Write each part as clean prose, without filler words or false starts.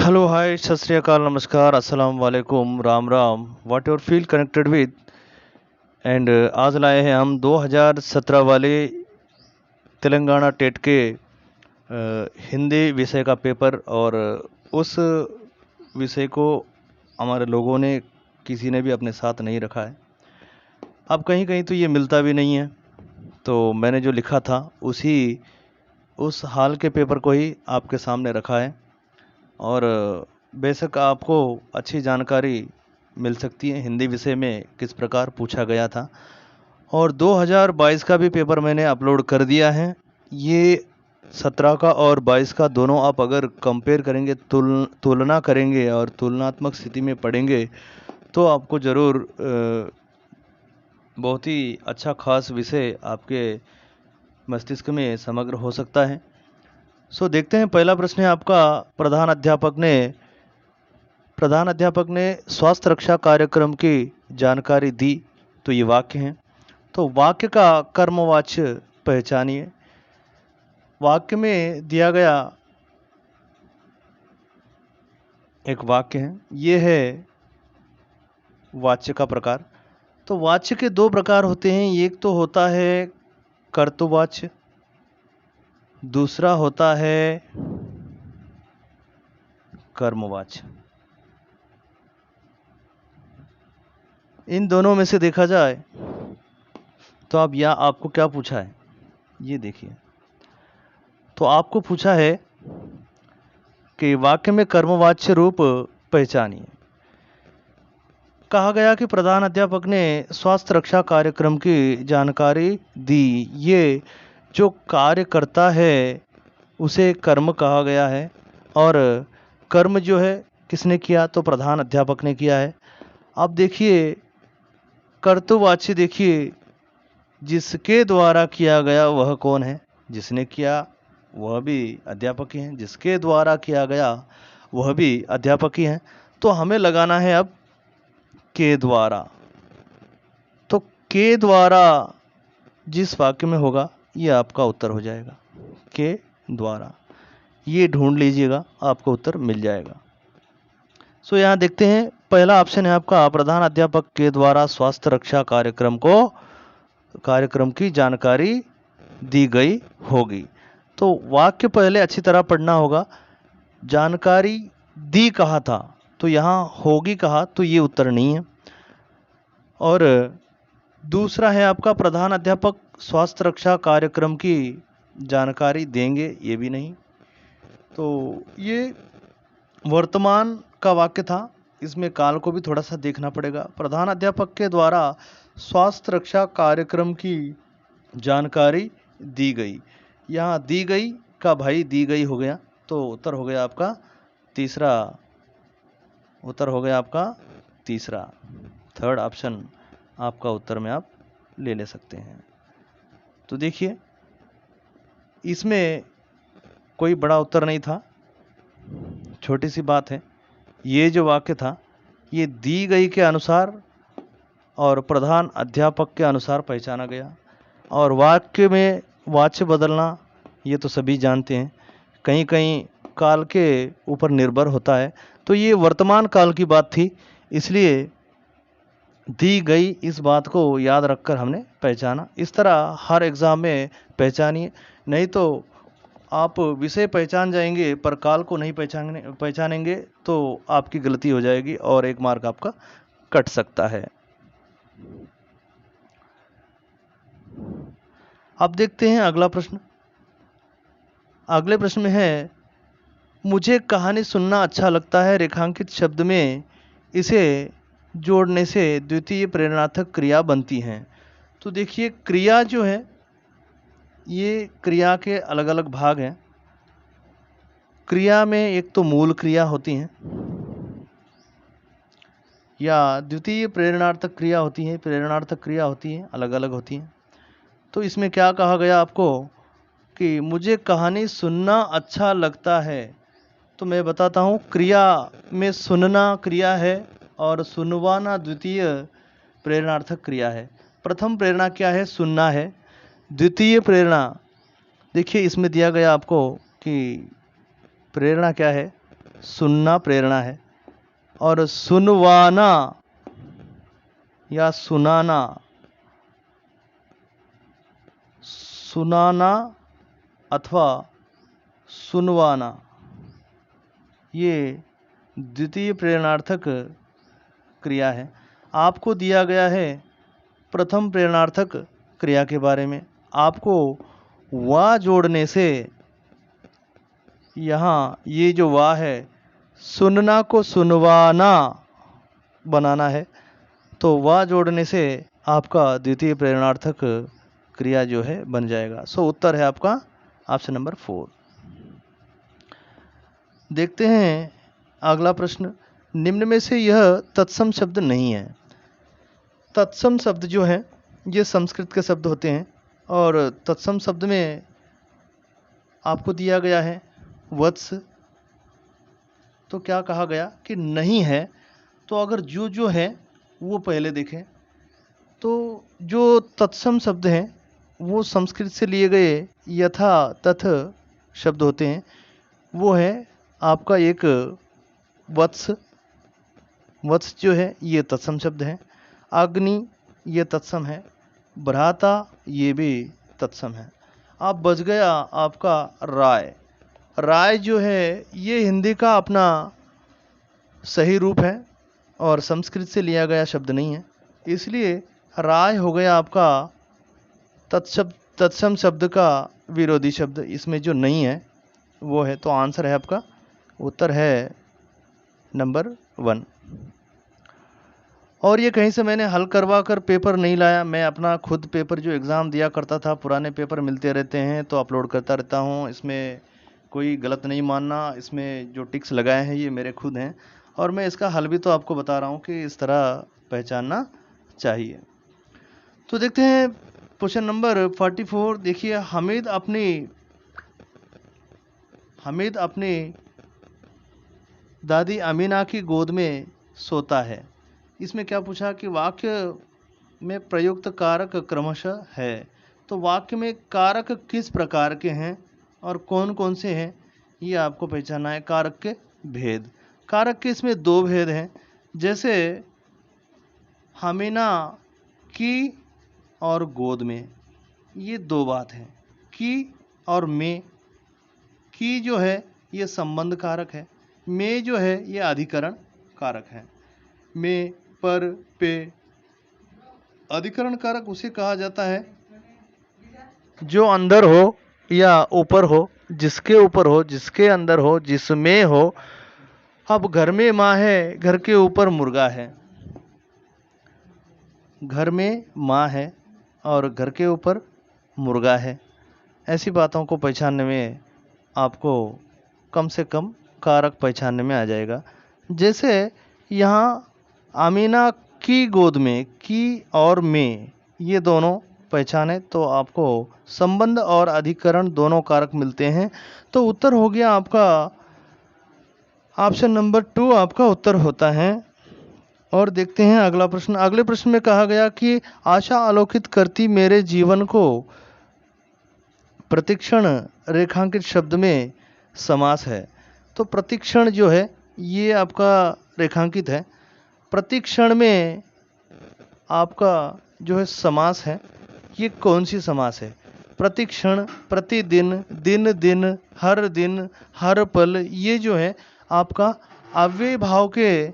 Hello hi सत श्री अकाल नमस्कार अस्सलाम वालेकुम Ram Ram what your feel connected with and आज लाए हैं हम 2017 वाले तेलंगाना टेट के हिंदी विषय का पेपर। और उस विषय को हमारे लोगों ने किसी ने भी अपने साथ नहीं रखा है। अब कहीं कहीं तो ये मिलता भी नहीं है, तो मैंने जो लिखा था उस हाल के पेपर को ही आपके सामने रखा है। और बेशक आपको अच्छी जानकारी मिल सकती है हिंदी विषय में किस प्रकार पूछा गया था। और 2022 का भी पेपर मैंने अपलोड कर दिया है। ये 17 का और 22 का दोनों आप अगर कंपेयर करेंगे, तुलना करेंगे और तुलनात्मक स्थिति में पढ़ेंगे तो आपको ज़रूर बहुत ही अच्छा खास विषय आपके मस्तिष्क में समग्र हो सकता है। सो देखते हैं, पहला प्रश्न है आपका, प्रधान अध्यापक ने स्वास्थ्य रक्षा कार्यक्रम की जानकारी दी। तो ये वाक्य है, तो वाक्य का कर्मवाच्य पहचानिए। वाक्य में दिया गया एक वाक्य है, ये है वाच्य का प्रकार। तो वाच्य के दो प्रकार होते हैं, एक तो होता है कर्तृवाच्य, दूसरा होता है कर्मवाच्य। इन दोनों में से देखा जाए तो अब यह आपको क्या पूछा है, ये देखिए। तो आपको पूछा है कि वाक्य में कर्मवाच्य रूप पहचानिए। कहा गया कि प्रधान अध्यापक ने स्वास्थ्य रक्षा कार्यक्रम की जानकारी दी। ये जो कार्य करता है उसे कर्म कहा गया है, और कर्म जो है किसने किया, तो प्रधान अध्यापक ने किया है। अब देखिए कर्तृवाच्य, देखिए जिसके द्वारा किया गया वह कौन है, जिसने किया वह भी अध्यापक ही हैं, जिसके द्वारा किया गया वह भी अध्यापक ही हैं। तो हमें लगाना है अब के द्वारा। तो के द्वारा जिस वाक्य में होगा ये आपका उत्तर हो जाएगा, के द्वारा। ये ढूंढ लीजिएगा, आपको उत्तर मिल जाएगा। सो यहाँ देखते हैं, पहला ऑप्शन है आपका, प्रधान अध्यापक के द्वारा स्वास्थ्य रक्षा कार्यक्रम की जानकारी दी गई होगी। तो वाक्य पहले अच्छी तरह पढ़ना होगा। जानकारी दी कहा था, तो यहाँ होगी कहा, तो ये उत्तर नहीं है। और दूसरा है आपका, प्रधान अध्यापक स्वास्थ्य रक्षा कार्यक्रम की जानकारी देंगे, ये भी नहीं। तो ये वर्तमान का वाक्य था, इसमें काल को भी थोड़ा सा देखना पड़ेगा। प्रधान अध्यापक के द्वारा स्वास्थ्य रक्षा कार्यक्रम की जानकारी दी गई, यहाँ दी गई का भाई दी गई हो गया, तो उत्तर हो गया आपका तीसरा। उत्तर हो गया आपका तीसरा, थर्ड ऑप्शन आपका उत्तर में आप ले सकते हैं। तो देखिए इसमें कोई बड़ा उत्तर नहीं था, छोटी सी बात है। ये जो वाक्य था ये दी गई के अनुसार और प्रधान अध्यापक के अनुसार पहचाना गया। और वाक्य में वाच्य बदलना ये तो सभी जानते हैं, कहीं कहीं काल के ऊपर निर्भर होता है। तो ये वर्तमान काल की बात थी, इसलिए दी गई इस बात को याद रखकर हमने पहचाना। इस तरह हर एग्ज़ाम में पहचानिए, नहीं तो आप विषय पहचान जाएंगे पर काल को नहीं पहचानेंगे तो आपकी गलती हो जाएगी और एक मार्क आपका कट सकता है। अब देखते हैं अगला प्रश्न। अगले प्रश्न में है, मुझे कहानी सुनना अच्छा लगता है, रेखांकित शब्द में इसे जोड़ने से द्वितीय प्रेरणार्थक क्रिया बनती हैं। तो देखिए क्रिया जो है, ये क्रिया के अलग अलग भाग हैं। क्रिया में एक तो मूल क्रिया होती हैं या द्वितीय प्रेरणार्थक क्रिया होती है, प्रेरणार्थक क्रिया होती हैं, अलग अलग होती हैं। तो इसमें क्या कहा गया आपको कि मुझे कहानी सुनना अच्छा लगता है। तो मैं बताता हूँ, क्रिया में सुनना क्रिया है और सुनवाना द्वितीय प्रेरणार्थक क्रिया है। प्रथम प्रेरणा क्या है, सुनना है। द्वितीय प्रेरणा देखिए इसमें दिया गया आपको कि प्रेरणा क्या है, सुनना प्रेरणा है, और सुनवाना या सुनाना, सुनाना अथवा सुनवाना, ये द्वितीय प्रेरणार्थक क्रिया है। आपको दिया गया है प्रथम प्रेरणार्थक क्रिया के बारे में। आपको वा जोड़ने से यहाँ ये जो वा है, सुनना को सुनवाना बनाना है, तो वा जोड़ने से आपका द्वितीय प्रेरणार्थक क्रिया जो है बन जाएगा। सो उत्तर है आपका ऑप्शन नंबर 4। देखते हैं अगला प्रश्न। निम्न में से यह तत्सम शब्द नहीं है। तत्सम शब्द जो है ये संस्कृत के शब्द होते हैं, और तत्सम शब्द में आपको दिया गया है वत्स, तो क्या कहा गया कि नहीं है। तो अगर जो है वो पहले देखें, तो जो तत्सम शब्द हैं वो संस्कृत से लिए गए यथा तथ शब्द होते हैं। वो है आपका एक वत्स, वत्स जो है ये तत्सम शब्द है। अग्नि ये तत्सम है। भ्राता ये भी तत्सम है। अब बच गया आपका राय। राय जो है ये हिंदी का अपना सही रूप है और संस्कृत से लिया गया शब्द नहीं है, इसलिए राय हो गया आपका तत्सम शब्द का विरोधी शब्द। इसमें जो नहीं है वो है, तो आंसर है आपका, उत्तर है नंबर 1। और ये कहीं से मैंने हल करवा कर पेपर नहीं लाया, मैं अपना खुद पेपर जो एग्ज़ाम दिया करता था, पुराने पेपर मिलते रहते हैं तो अपलोड करता रहता हूँ। इसमें कोई गलत नहीं मानना, इसमें जो टिक्स लगाए हैं ये मेरे खुद हैं, और मैं इसका हल भी तो आपको बता रहा हूँ कि इस तरह पहचानना चाहिए। तो देखते हैं क्वेश्चन नंबर 44। देखिए, हामिद अपनी दादी अमीना की गोद में सोता है। इसमें क्या पूछा कि वाक्य में प्रयुक्त कारक क्रमशः है। तो वाक्य में कारक किस प्रकार के हैं और कौन कौन से हैं, ये आपको पहचानना है। कारक के भेद, कारक के इसमें 2 भेद हैं। जैसे हमीना की और गोद में, ये 2 बात है। की और में, की जो है ये संबंध कारक है, में जो है ये अधिकरण कारक है। में, पर, पे, अधिकरण कारक उसे कहा जाता है जो अंदर हो या ऊपर हो, जिसके ऊपर हो, जिसके अंदर हो, जिसमें हो। अब घर में माँ है, घर के ऊपर मुर्गा है। घर में माँ है और घर के ऊपर मुर्गा है। ऐसी बातों को पहचानने में आपको कम से कम कारक पहचानने में आ जाएगा। जैसे यहाँ अमीना की गोद में, की और में, ये दोनों पहचाने तो आपको संबंध और अधिकरण दोनों कारक मिलते हैं। तो उत्तर हो गया आपका ऑप्शन नंबर 2, आपका उत्तर होता है। और देखते हैं अगला प्रश्न। अगले प्रश्न में कहा गया कि आशा आलोकित करती मेरे जीवन को प्रतिक्षण रेखांकित शब्द में समास है। तो प्रतिक्षण जो है ये आपका रेखांकित है। प्रतिक्षण में आपका जो है समास है, ये कौन सी समास है? प्रतिक्षण, प्रतिदिन, दिन दिन, हर दिन, हर पल, ये जो है आपका अव्यय भाव के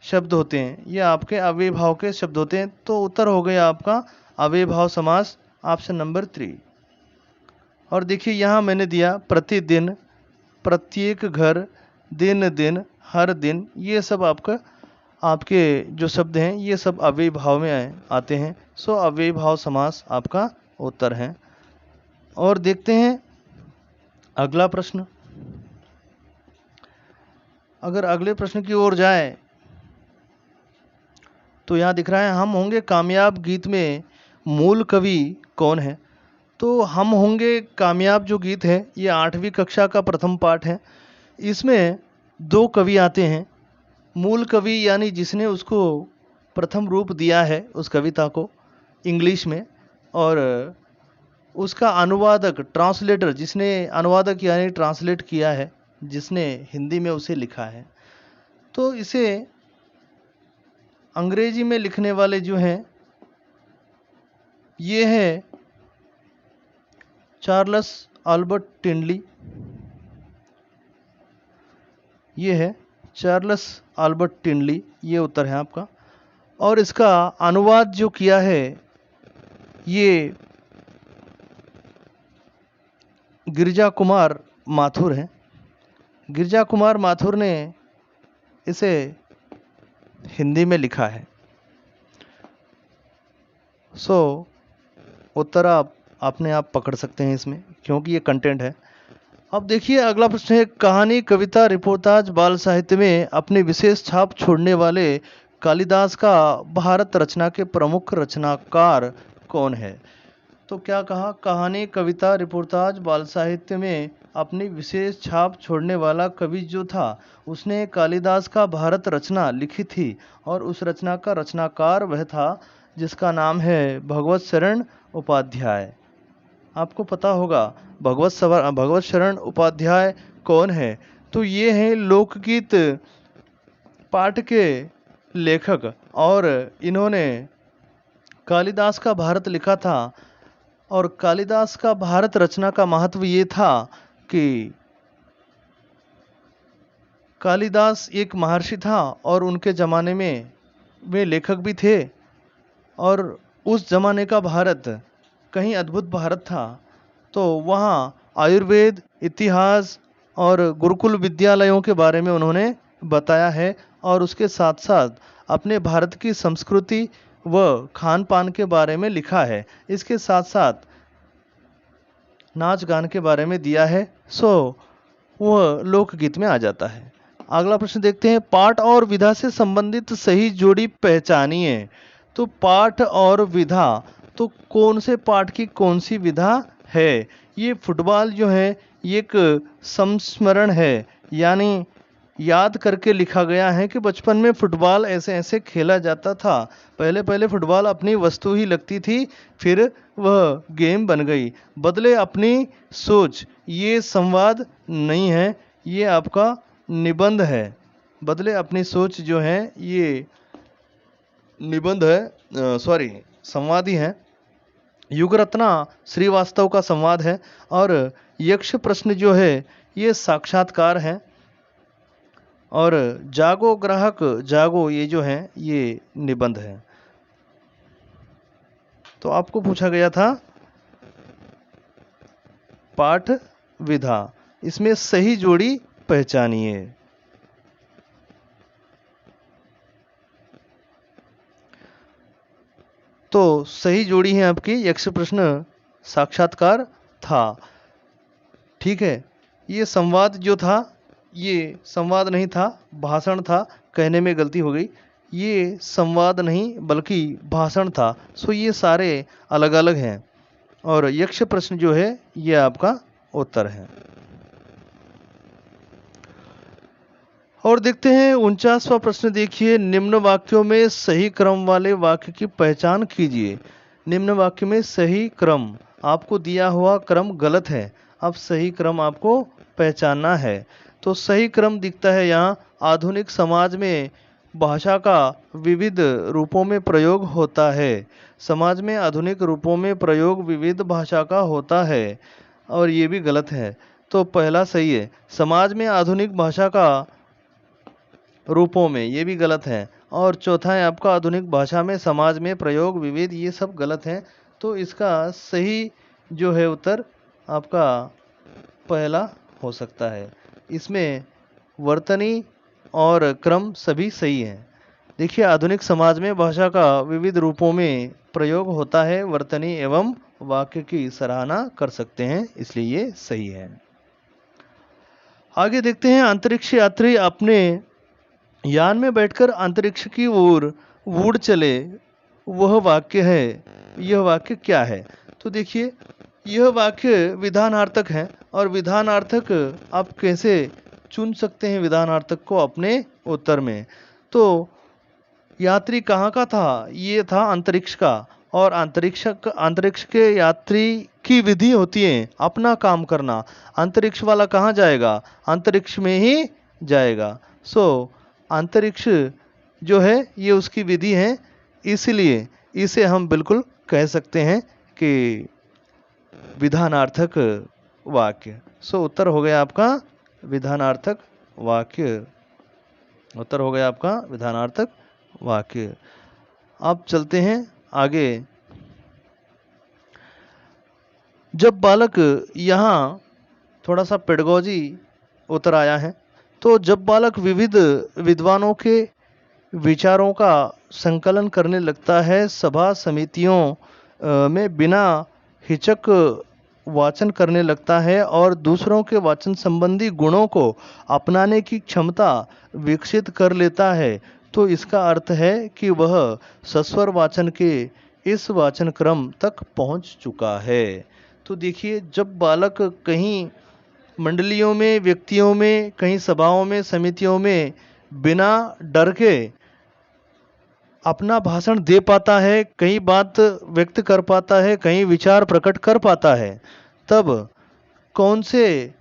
शब्द होते हैं, ये आपके अव्यय भाव के शब्द होते हैं। तो उत्तर हो गया आपका अव्यय भाव समास, ऑप्शन नंबर 3। और देखिए यहाँ मैंने दिया प्रतिदिन, प्रत्येक घर, दिन दिन, हर दिन, ये सब आपके जो शब्द हैं ये सब अव्यय भाव में आते हैं। सो अव्यय भाव समास आपका उत्तर है। और देखते हैं अगला प्रश्न। अगर अगले प्रश्न की ओर जाए तो यहाँ दिख रहा है हम होंगे कामयाब गीत में मूल कवि कौन है। तो हम होंगे कामयाब जो गीत है ये 8वीं कक्षा का प्रथम पाठ है। इसमें 2 कवि आते हैं। मूल कवि यानी जिसने उसको प्रथम रूप दिया है उस कविता को इंग्लिश में, और उसका अनुवादक, ट्रांसलेटर, जिसने अनुवादक यानी ट्रांसलेट किया है जिसने हिंदी में उसे लिखा है। तो इसे अंग्रेजी में लिखने वाले जो हैं ये है चार्ल्स अल्बर्ट टिनली। ये है चार्ल्स अल्बर्ट टिनली, ये उत्तर है आपका। और इसका अनुवाद जो किया है ये गिरिजा कुमार माथुर है। गिरिजा कुमार माथुर ने इसे हिंदी में लिखा है। उत्तर आप अपने आप पकड़ सकते हैं इसमें, क्योंकि ये कंटेंट है। अब देखिए अगला प्रश्न है, कहानी, कविता, रिपोर्टाज, बाल साहित्य में अपनी विशेष छाप छोड़ने वाले कालिदास का भारत रचना के प्रमुख रचनाकार कौन है? तो क्या कहा, कहानी, कविता, रिपोर्टाज, बाल साहित्य में अपनी विशेष छाप छोड़ने वाला कवि जो था उसने कालिदास का भारत रचना लिखी थी, और उस रचना का रचनाकार वह था जिसका नाम है भगवत शरण उपाध्याय। आपको पता होगा भगवत शरण उपाध्याय कौन है? तो ये हैं लोकगीत पाठ के लेखक, और इन्होंने कालिदास का भारत लिखा था। और कालिदास का भारत रचना का महत्व ये था कि कालिदास एक महर्षि था और उनके ज़माने में वे लेखक भी थे, और उस ज़माने का भारत कहीं अद्भुत भारत था। तो वहाँ आयुर्वेद, इतिहास और गुरुकुल विद्यालयों के बारे में उन्होंने बताया है, और उसके साथ साथ अपने भारत की संस्कृति व खान पान के बारे में लिखा है। इसके साथ साथ नाच गान के बारे में दिया है। वह लोकगीत में आ जाता है। अगला प्रश्न देखते हैं, पाठ और विधा से संबंधित सही जोड़ी पहचानिए। तो पाठ और विधा, तो कौन से पाठ की कौन सी विधा है? ये फुटबॉल जो है ये एक संस्मरण है, यानी याद करके लिखा गया है कि बचपन में फुटबॉल ऐसे ऐसे खेला जाता था। पहले पहले फुटबॉल अपनी वस्तु ही लगती थी, फिर वह गेम बन गई। बदले अपनी सोच, ये संवाद नहीं है, ये आपका निबंध है। बदले अपनी सोच जो है ये निबंध है, सॉरी संवाद ही है। युगरत्ना श्रीवास्तव का संवाद है, और यक्ष प्रश्न जो है ये साक्षात्कार है। और जागो ग्राहक जागो ये जो है ये निबंध है। तो आपको पूछा गया था पाठ विधा, इसमें सही जोड़ी पहचानिए। तो सही जोड़ी है आपकी यक्ष प्रश्न साक्षात्कार था। ठीक है, ये संवाद जो था ये संवाद नहीं था, भाषण था, कहने में गलती हो गई। ये संवाद नहीं बल्कि भाषण था। ये सारे अलग अलग हैं, और यक्ष प्रश्न जो है ये आपका उत्तर है। और देखते हैं 49वां प्रश्न। देखिए, निम्न वाक्यों में सही क्रम वाले वाक्य की पहचान कीजिए। निम्न वाक्य में सही क्रम, आपको दिया हुआ क्रम गलत है, अब सही क्रम आपको पहचानना है। तो सही क्रम दिखता है यहाँ, आधुनिक समाज में भाषा का विविध रूपों में प्रयोग होता है। समाज में आधुनिक रूपों में प्रयोग विविध भाषा का होता है, और ये भी गलत है। तो पहला सही है, समाज में आधुनिक भाषा का रूपों में, ये भी गलत है। और चौथा है आपका आधुनिक भाषा में समाज में प्रयोग विविध, ये सब गलत है। तो इसका सही जो है उत्तर आपका पहला हो सकता है। इसमें वर्तनी और क्रम सभी सही हैं। देखिए, आधुनिक समाज में भाषा का विविध रूपों में प्रयोग होता है, वर्तनी एवं वाक्य की सराहना कर सकते हैं, इसलिए ये सही है। आगे देखते हैं, अंतरिक्ष यात्री अपने यान में बैठकर अंतरिक्ष की ओर उड़ चले, वह वाक्य है, यह वाक्य क्या है? तो देखिए, यह वाक्य विधानार्थक है, और विधानार्थक आप कैसे चुन सकते हैं विधानार्थक को अपने उत्तर में? तो यात्री कहाँ का था? ये था अंतरिक्ष का, और अंतरिक्ष के यात्री उसकी विधि होती है अपना काम करना। अंतरिक्ष वाला कहाँ जाएगा? अंतरिक्ष में ही जाएगा। सो अंतरिक्ष जो है ये उसकी विधि है, इसलिए इसे हम बिल्कुल कह सकते हैं कि विधानार्थक वाक्य। सो उत्तर हो गया आपका विधानार्थक वाक्य। उत्तर हो गया आपका विधानार्थक वाक्य। अब चलते हैं आगे। जब बालक, यहाँ थोड़ा सा पेडगोजी उतर आया है, तो जब बालक विविध विद्वानों के विचारों का संकलन करने लगता है, सभा समितियों में बिना हिचक वाचन करने लगता है और दूसरों के वाचन संबंधी गुणों को अपनाने की क्षमता विकसित कर लेता है, तो इसका अर्थ है कि वह सस्वर वाचन के इस वाचन क्रम तक पहुंच चुका है। तो देखिए, जब बालक कहीं मंडलियों में, व्यक्तियों में, कहीं सभाओं में, समितियों में बिना डर के अपना भाषण दे पाता है, कहीं बात व्यक्त कर पाता है, कहीं विचार प्रकट कर पाता है, तब कौन से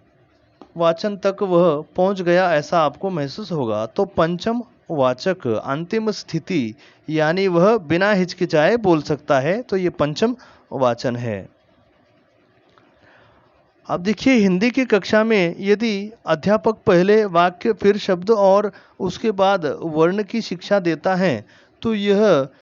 वाचन तक वह पहुंच गया ऐसा आपको महसूस होगा? तो पंचम वाचक, अंतिम स्थिति, यानी वह बिना हिचकिचाए बोल सकता है, तो ये पंचम वाचन है। अब देखिए, हिंदी की कक्षा में यदि अध्यापक पहले वाक्य, फिर शब्द और उसके बाद वर्ण की शिक्षा देता है, तो यह